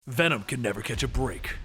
Venom can never catch a break.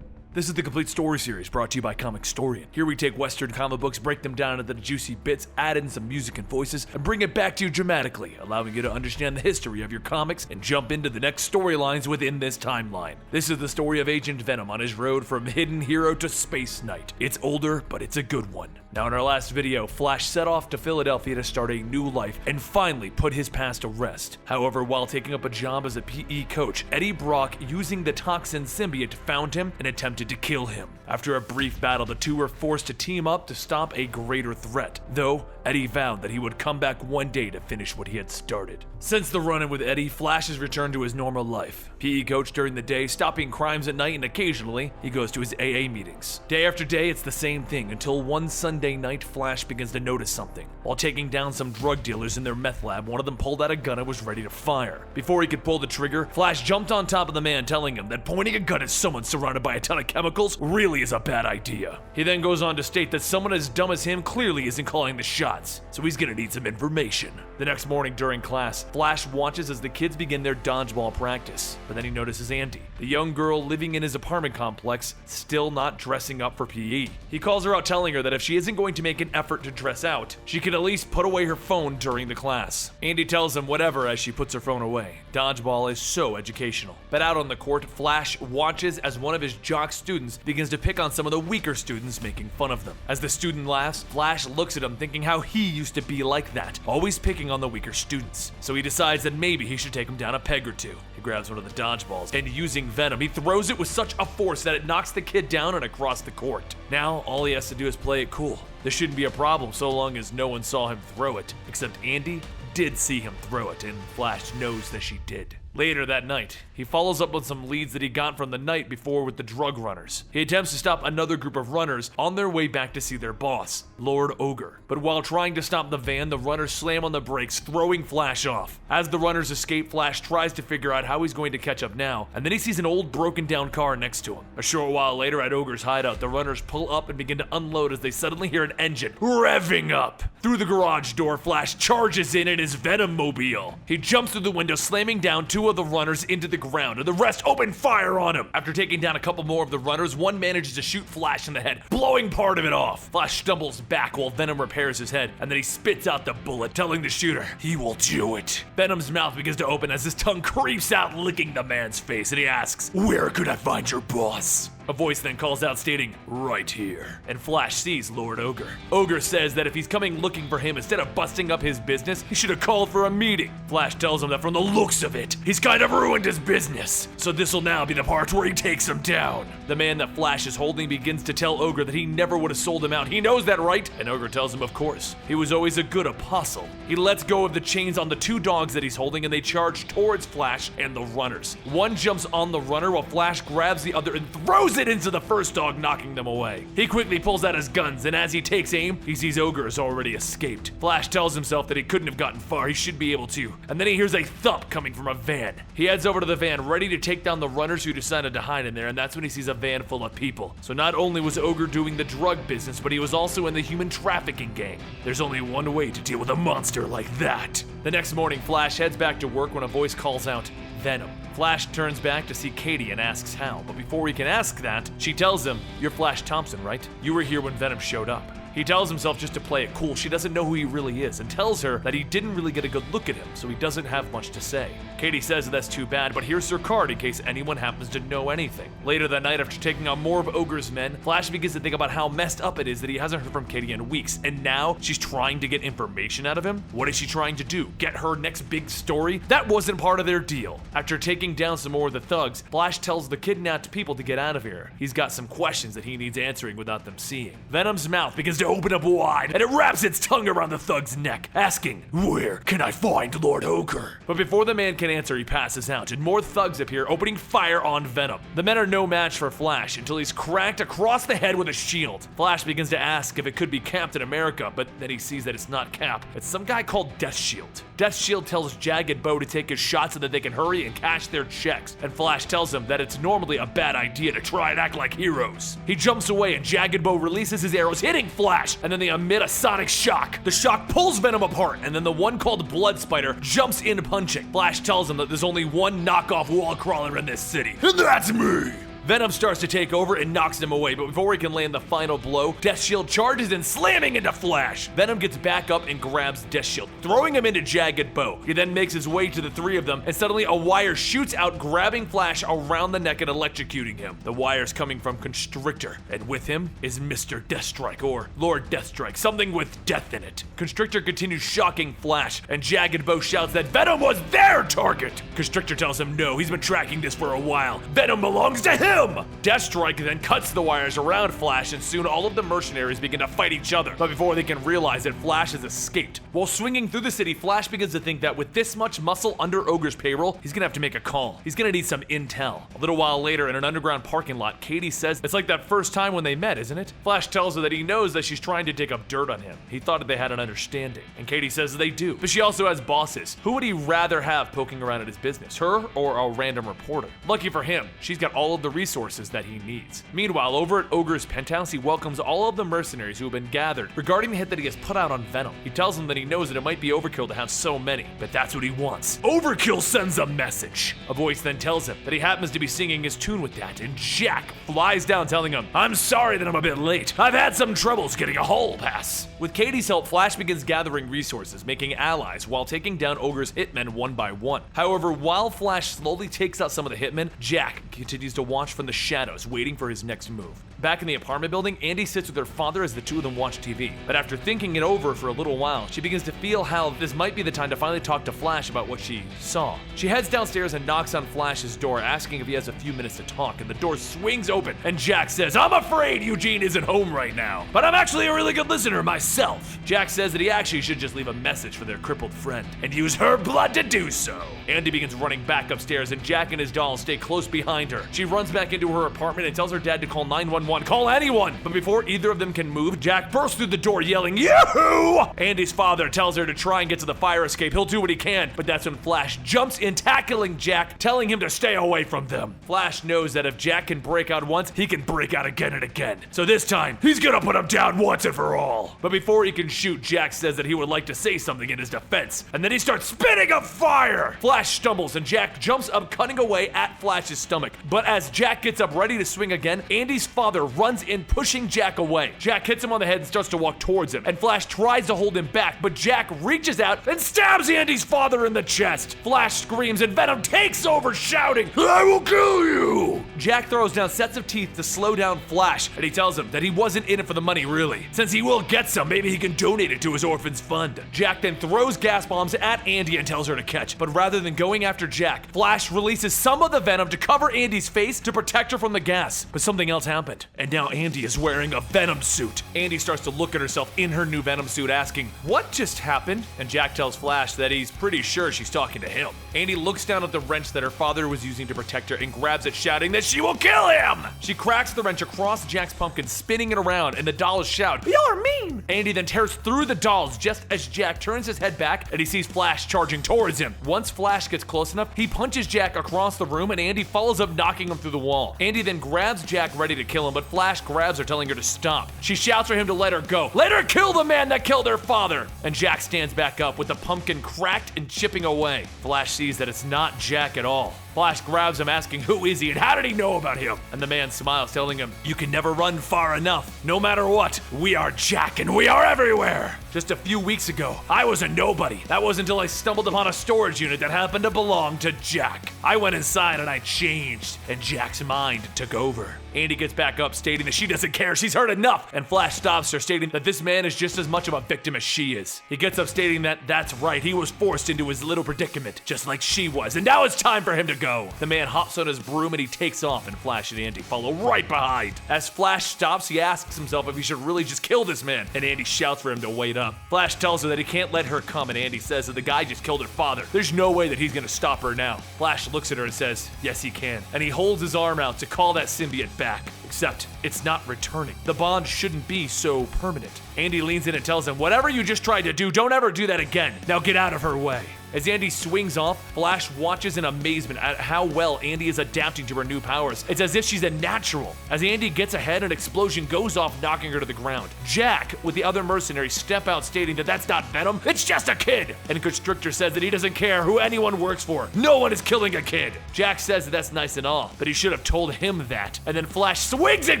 This is the complete story series brought to you by Comicstorian. Here we take Western comic books, break them down into the juicy bits, add in some music and voices, and bring it back to you dramatically, allowing you to understand the history of your comics and jump into the next storylines within this timeline. This is the story of Agent Venom on his road from hidden hero to space knight. It's older, but it's a good one. Now in our last video, Flash set off to Philadelphia to start a new life and finally put his past to rest. However, while taking up a job as a PE coach, Eddie Brock, using the toxin symbiote, found him and attempted to kill him. After a brief battle, the two were forced to team up to stop a greater threat, though Eddie vowed that he would come back one day to finish what he had started. Since the run-in with Eddie, Flash has returned to his normal life. PE coach during the day, stopping crimes at night, and occasionally he goes to his AA meetings. Day after day, it's the same thing until one Sunday night, Flash begins to notice something. While taking down some drug dealers in their meth lab, one of them pulled out a gun and was ready to fire. Before he could pull the trigger, Flash jumped on top of the man, telling him that pointing a gun at someone surrounded by a ton of chemicals really is a bad idea. He then goes on to state that someone as dumb as him clearly isn't calling the shots, so he's gonna need some information. The next morning during class, Flash watches as the kids begin their dodgeball practice, but then he notices Andy, the young girl living in his apartment complex, still not dressing up for PE. He calls her out, telling her that if she isn't going to make an effort to dress out, she can at least put away her phone during the class. Andy tells him whatever as she puts her phone away. Dodgeball is so educational. But out on the court, Flash watches as one of his jock students begins to pick on some of the weaker students, making fun of them. As the student laughs, Flash looks at him thinking how he used to be like that, always picking on the weaker students. So he decides that maybe he should take him down a peg or two. He grabs one of the dodgeballs and, using Venom, he throws it with such a force that it knocks the kid down and across the court. Now all he has to do is play it cool. This shouldn't be a problem so long as no one saw him throw it, except Andy did see him throw it, and Flash knows that she did. Later that night, he follows up on some leads that he got from the night before with the drug runners. He attempts to stop another group of runners on their way back to see their boss, Lord Ogre. But while trying to stop the van, the runners slam on the brakes, throwing Flash off. As the runners escape, Flash tries to figure out how he's going to catch up now, and then he sees an old broken down car next to him. A short while later at Ogre's hideout, the runners pull up and begin to unload as they suddenly hear an engine revving up. Through the garage door, Flash charges in his Venom-mobile. He jumps through the window, slamming down two of the runners into the ground, and the rest open fire on him. After taking down a couple more of the runners, one manages to shoot Flash in the head, blowing part of it off. Flash stumbles back while Venom repairs his head, and then he spits out the bullet, telling the shooter he will do it. Venom's mouth begins to open as his tongue creeps out, licking the man's face, and he asks, "Where could I find your boss?" A voice then calls out stating, "Right here." And Flash sees Lord Ogre. Ogre says that if he's coming looking for him, instead of busting up his business, he should have called for a meeting. Flash tells him that from the looks of it, he's kind of ruined his business. So this'll now be the part where he takes him down. The man that Flash is holding begins to tell Ogre that he never would have sold him out. He knows that, right? And Ogre tells him, of course. He was always a good apostle. He lets go of the chains on the two dogs that he's holding, and they charge towards Flash and the runners. One jumps on the runner while Flash grabs the other and throws it into the first dog, knocking them away. He quickly pulls out his guns, and as he takes aim, he sees Ogre has already escaped. Flash tells himself that he couldn't have gotten far, he should be able to, and then he hears a thump coming from a van. He heads over to the van, ready to take down the runners who decided to hide in there, and that's when he sees a van full of people. So not only was Ogre doing the drug business, but he was also in the human trafficking gang. There's only one way to deal with a monster like that. The next morning, Flash heads back to work when a voice calls out, "Venom." Flash turns back to see Katy and asks how, but before he can ask that, she tells him, "You're Flash Thompson, right? You were here when Venom showed up." He tells himself just to play it cool, she doesn't know who he really is, and tells her that he didn't really get a good look at him, so he doesn't have much to say. Katy says that that's too bad, but here's her card in case anyone happens to know anything. Later that night, after taking on more of Ogre's men, Flash begins to think about how messed up it is that he hasn't heard from Katy in weeks, and now she's trying to get information out of him? What is she trying to do? Get her next big story? That wasn't part of their deal. After taking down some more of the thugs, Flash tells the kidnapped people to get out of here. He's got some questions that he needs answering without them seeing. Venom's mouth begins to open up wide, and it wraps its tongue around the thug's neck, asking, "Where can I find Lord Ogre?" But before the man can answer, he passes out, and more thugs appear, opening fire on Venom. The men are no match for Flash until he's cracked across the head with a shield. Flash begins to ask if it could be Captain America, but then he sees that it's not Cap. It's some guy called Deathshield. Deathshield tells Jagged Bo to take his shot so that they can hurry and cash their checks, and Flash tells him that it's normally a bad idea to try and act like heroes. He jumps away and Jagged Bo releases his arrows, hitting Flash, and then they emit a sonic shock. The shock pulls Venom apart, and then the one called Blood Spider jumps in punching. Flash tells him that there's only one knockoff wall crawler in this city, and that's me! Venom starts to take over and knocks him away, but before he can land the final blow, Deathshield charges in, slamming into Flash. Venom gets back up and grabs Deathshield, throwing him into Jagged Bo. He then makes his way to the three of them, and suddenly a wire shoots out, grabbing Flash around the neck and electrocuting him. The wire's coming from Constrictor, and with him is Mr. Deathstrike, or Lord Deathstrike, something with death in it. Constrictor continues shocking Flash, and Jagged Bo shouts that Venom was their target. Constrictor tells him no, he's been tracking this for a while. Venom belongs to him! Deathstrike then cuts the wires around Flash, and soon all of the mercenaries begin to fight each other. But before they can realize it, Flash has escaped. While swinging through the city, Flash begins to think that with this much muscle under Ogre's payroll, he's gonna have to make a call. He's gonna need some intel. A little while later, in an underground parking lot, Katy says it's like that first time when they met, isn't it? Flash tells her that he knows that she's trying to dig up dirt on him. He thought that they had an understanding, and Katy says they do. But she also has bosses. Who would he rather have poking around at his business, her or a random reporter? Lucky for him, she's got all of the resources that he needs. Meanwhile, over at Ogre's penthouse, he welcomes all of the mercenaries who have been gathered regarding the hit that he has put out on Venom. He tells them that he knows that it might be overkill to have so many, but that's what he wants. Overkill sends a message. A voice then tells him that he happens to be singing his tune with that, and Jack flies down telling him, "I'm sorry that I'm a bit late. I've had some troubles getting a hall pass." With Katy's help, Flash begins gathering resources, making allies while taking down Ogre's hitmen one by one. However, while Flash slowly takes out some of the hitmen, Jack continues to watch from the shadows, waiting for his next move. Back in the apartment building, Andy sits with her father as the two of them watch TV. But after thinking it over for a little while, she begins to feel how this might be the time to finally talk to Flash about what she saw. She heads downstairs and knocks on Flash's door, asking if he has a few minutes to talk, and the door swings open, and Jack says, "I'm afraid Eugene isn't home right now, but I'm actually a really good listener myself." Jack says that he actually should just leave a message for their crippled friend, and use her blood to do so. Andy begins running back upstairs, and Jack and his doll stay close behind her. She runs back into her apartment and tells her dad to call 911, call anyone! But before either of them can move, Jack bursts through the door yelling, "Yoo-hoo!" Andy's father tells her to try and get to the fire escape. He'll do what he can, but that's when Flash jumps in, tackling Jack, telling him to stay away from them. Flash knows that if Jack can break out once, he can break out again and again. So this time, he's gonna put him down once and for all. But before he can shoot, Jack says that he would like to say something in his defense, and then he starts spitting up fire! Flash stumbles, and Jack jumps up, cutting away at Flash's stomach. But as Jack gets up ready to swing again, Andy's father runs in, pushing Jack away. Jack hits him on the head and starts to walk towards him, and Flash tries to hold him back, but Jack reaches out and stabs Andy's father in the chest. Flash screams, and Venom takes over, shouting, "I will kill you!" Jack throws down sets of teeth to slow down Flash, and he tells him that he wasn't in it for the money, really. Since he will get some, maybe he can donate it to his orphans fund. Jack then throws gas bombs at Andy and tells her to catch, but rather than going after Jack, Flash releases some of the venom to cover Andy's face to protect her from the gas. But something else happened, and now Andy is wearing a Venom suit. Andy starts to look at herself in her new Venom suit, asking, "What just happened?" And Jack tells Flash that he's pretty sure she's talking to him. Andy looks down at the wrench that her father was using to protect her and grabs it, shouting that she will kill him! She cracks the wrench across Jack's pumpkin, spinning it around, and the dolls shout, "You're mean!" Andy then tears through the dolls just as Jack turns his head back and he sees Flash charging towards him. Once Flash gets close enough, he punches Jack across the room, and Andy follows up, knocking him through the wall. Andy then grabs Jack, ready to kill him, but Flash grabs her, telling her to stop. She shouts for him to let her go. "Let her kill the man that killed her father!" And Jack stands back up with the pumpkin cracked and chipping away. Flash sees that it's not Jack at all. Flash grabs him, asking who is he and how did he know about him? And the man smiles, telling him, "You can never run far enough. No matter what, we are Jack and we are everywhere." Just a few weeks ago, I was a nobody. That was until I stumbled upon a storage unit that happened to belong to Jack. I went inside and I changed, and Jack's mind took over. Andy gets back up, stating that she doesn't care, she's heard enough, and Flash stops her, stating that this man is just as much of a victim as she is. He gets up, stating that that's right, he was forced into his little predicament, just like she was, and now it's time for him to go. go. The man hops on his broom and he takes off, and Flash and Andy follow right behind. As Flash stops, he asks himself if he should really just kill this man, and Andy shouts for him to wait up. Flash tells her that he can't let her come, and Andy says that the guy just killed her father. There's no way that he's gonna stop her now. Flash looks at her and says, yes he can, and he holds his arm out to call that symbiote back. Except, it's not returning. The bond shouldn't be so permanent. Andy leans in and tells him, whatever you just tried to do, don't ever do that again. Now get out of her way. As Andy swings off, Flash watches in amazement at how well Andy is adapting to her new powers. It's as if she's a natural. As Andy gets ahead, an explosion goes off, knocking her to the ground. Jack, with the other mercenaries, step out stating that that's not Venom, it's just a kid. And Constrictor says that he doesn't care who anyone works for. No one is killing a kid. Jack says that that's nice and all, but he should have told him that. And then Flash swings in,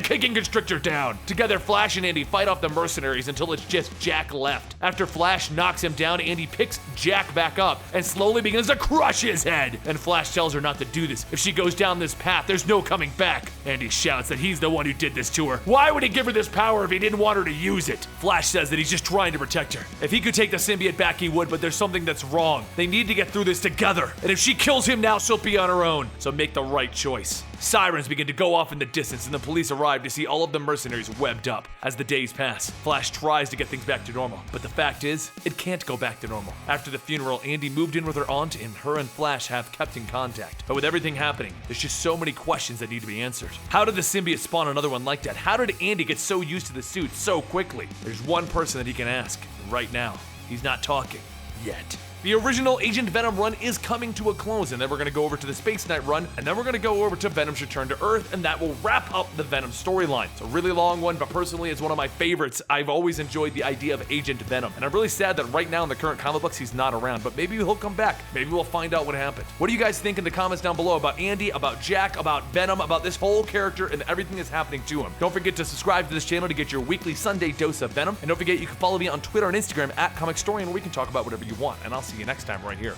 kicking Constrictor down. Together, Flash and Andy fight off the mercenaries until it's just Jack left. After Flash knocks him down, Andy picks Jack back up and slowly begins to crush his head. And Flash tells her not to do this. If she goes down this path, there's no coming back. Andy shouts that he's the one who did this to her. Why would he give her this power if he didn't want her to use it? Flash says that he's just trying to protect her. If he could take the symbiote back, he would, but there's something that's wrong. They need to get through this together. And if she kills him now, she'll be on her own. So make the right choice. Sirens begin to go off in the distance, and the police arrive to see all of the mercenaries webbed up. As the days pass, Flash tries to get things back to normal, but the fact is, it can't go back to normal. After the funeral, Andy moved in with her aunt, and her and Flash have kept in contact. But with everything happening, there's just so many questions that need to be answered. How did the symbiote spawn another one like that? How did Andy get so used to the suit so quickly? There's one person that he can ask, and right now, he's not talking yet. The original Agent Venom run is coming to a close, and then we're going to go over to the Space Knight run, and then we're going to go over to Venom's Return to Earth, and that will wrap up the Venom storyline. It's a really long one, but personally it's one of my favorites. I've always enjoyed the idea of Agent Venom, and I'm really sad that right now in the current comic books he's not around, but maybe he'll come back. Maybe we'll find out what happened. What do you guys think in the comments down below about Andy, about Jack, about Venom, about this whole character and everything that's happening to him? Don't forget to subscribe to this channel to get your weekly Sunday dose of Venom, and don't forget you can follow me on Twitter and Instagram at Comicstorian, where we can talk about whatever you want, and I'll see you next time right here.